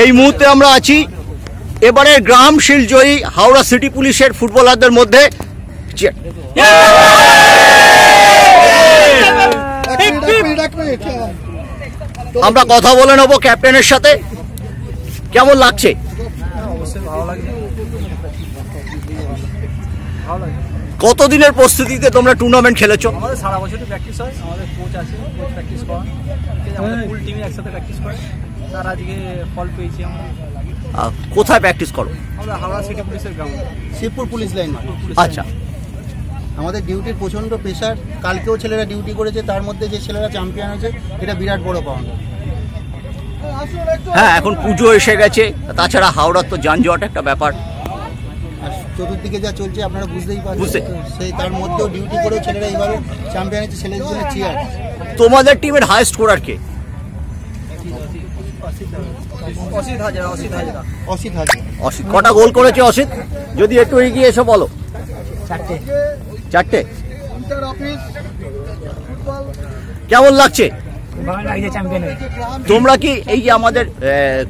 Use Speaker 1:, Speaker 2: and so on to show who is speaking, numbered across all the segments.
Speaker 1: এই মুহূর্তে আমরা আছি এবারের গ্রাম শিল্ড জয়ী হাওড়া সিটি পুলিশের ফুটবলারদের মধ্যে। আমরা কথা বলে নেব ক্যাপ্টেনের সাথে। কেমন লাগছে? কতদিনের প্রস্তুতিতে তোমরা টুর্নামেন্ট খেলেছো?
Speaker 2: আমাদের সারা বছরই প্র্যাকটিস হয়, আমাদের কোচ আছে, কোচ প্র্যাকটিস করা, আমাদের ফুল টিমই একসাথে প্র্যাকটিস করে। তার আজকে ফল পেয়েছি আমরা।
Speaker 1: কোথায় প্র্যাকটিস করো?
Speaker 2: আমরা হাওড়া সিটি পুলিশের গ্রাউন্ড,
Speaker 3: শিবপুর পুলিশ লাইন।
Speaker 1: আচ্ছা,
Speaker 3: আমাদের ডিউটির প্রচন্ড প্রেশার। কালকেও ছেলেরা ডিউটি করেছে, তার মধ্যে যে ছেলেরা চ্যাম্পিয়ন হয়েছে এটা বিরাট বড় পাওনা।
Speaker 1: হ্যাঁ, এখন পুজো এসে গেছে, তাছাড়া হাওড়ার তো যানজট একটা ব্যাপার,
Speaker 3: আর চতুর্দিকে যা চলছে আপনারা বুঝতেই পারছেন। সেই তার মধ্যেও ডিউটি করেও ছেলেরা এইভাবে চ্যাম্পিয়ন হয়েছে, ছেলেদের জন্য চিয়ার।
Speaker 1: তোমাদের টিমের হাইয়েস্ট স্কোরার কে?
Speaker 3: অসিত হাজার।
Speaker 1: কটা গোল করেছে অসিত? যদি একটু এগিয়ে এসে বলো। চারটে। কেমন লাগছে? তোমরা কি এই যে আমাদের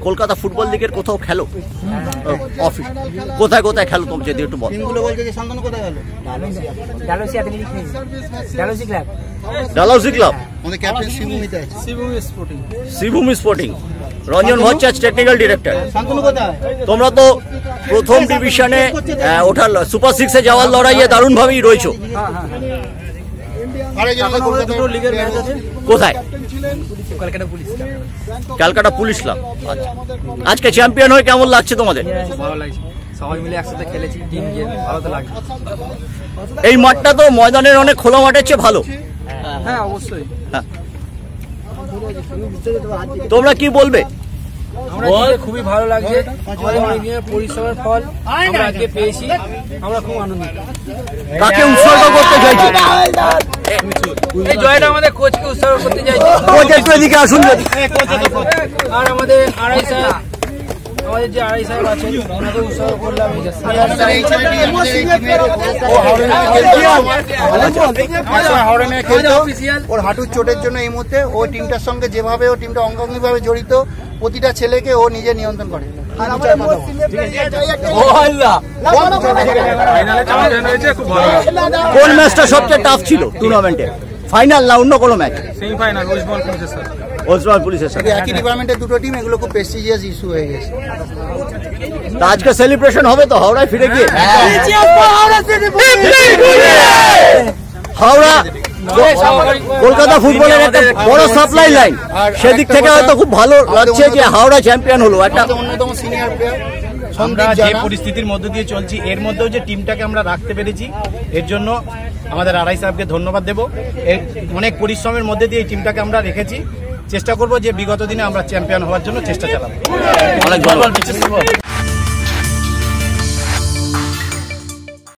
Speaker 1: কলকাতা ফুটবল লিগের কোথাও খেলো? অফিস কোথায় কোথায় খেলো তোমরা যদি একটু বলো।
Speaker 3: টিমগুলো বলছে যে শান্তনু কোথায় গেল?
Speaker 1: ডালহৌসি ক্লাব।
Speaker 3: আমাদের ক্যাপ্টেন শিবভূমিতে আছে।
Speaker 1: Sribhumi sporting. Ranjan Bhattacharya technical director.
Speaker 3: Shantanu কোথায়?
Speaker 1: তোমরা তো প্রথম ডিভিশনে ওঠার সুপার সিক্সে যাওয়ার লড়াইয়ে দারুণ ভাবেই রয়েছো। কোথায়? Calcutta police club. আজকে চ্যাম্পিয়ন হয়ে কেমন লাগছে তোমাদের?
Speaker 2: ভালো লাগছে, সবাই মিলে একসাথে খেলেছি, টিম গেম ভালো তো লাগছে।
Speaker 1: এই মাঠটা তো ময়দানের অনেক খোলা মাঠের চেয়ে ভালো।
Speaker 2: হ্যাঁ অবশ্যই।
Speaker 1: তোমরা কি বলবে?
Speaker 2: খুবই ভালো লাগছে, আমাদের অনেকদিনের পরিশ্রমের ফল আমরা আজকে পেয়েছি, আমরা খুব আনন্দিত।
Speaker 1: কাকে উৎসর্গ করতে চাইছো?
Speaker 2: এই জয়টা আমাদের কোচকে উৎসর্গ করতে চাইছি।
Speaker 1: কোচ একটু এদিকে আসুন।
Speaker 2: আর আমাদের আড়াই সাহেব, আমাদের যে আড়াই সাহেব আছেন ওনাকে উৎসর্গ করলাম।
Speaker 3: ওর হাঁটুর চোটের জন্য এই মুহূর্তে ও টিমটার সঙ্গে যেভাবে ও টিমটা অঙ্গাঙ্গিভাবে জড়িত, প্রতিটা ছেলেকে ও নিজে নিয়ন্ত্রণ করে।
Speaker 1: কোন ম্যাচটা সবচেয়ে টাফ ছিল টুর্নামেন্টে? ফাইনাল না অন্য কোনো ম্যাচ?
Speaker 2: সেমিফাইনাল ওয়েস্টবেঙ্গল পুলিশের সাথে।
Speaker 1: ওয়েস্টবেঙ্গল পুলিশের সাথে।
Speaker 3: একই ডিপার্টমেন্টের দুটো টিম, এগুলো খুব প্রেস্টিজিয়াস ইস্যু হয়ে গেছে।
Speaker 1: তা আজকে সেলিব্রেশন হবে তো হাওড়ায় ফিরে গিয়ে? হাওড়া কলকাতা ফুটবলের একটা বড় সাপ্লাই লাইন, সেদিক থেকে হয়তো খুব ভালো লাগছে যে হাওড়া চ্যাম্পিয়ন হলো। একটা
Speaker 3: অন্যতম সিনিয়র প্লেয়ার।
Speaker 4: আমরা যে পরিস্থিতির মধ্য দিয়ে চলছি, এর মধ্যেও যে টিমটাকে আমরা রাখতে পেরেছি, এর জন্য আমাদের আড়াই সাহেবকে ধন্যবাদ দেবো। অনেক পরিশ্রমের মধ্যে দিয়ে এই টিমটাকে আমরা রেখেছি। চেষ্টা করবো যে বিগত দিনে আমরা চ্যাম্পিয়ন হওয়ার জন্য চেষ্টা চালাবো।
Speaker 1: অনেক ধন্যবাদ।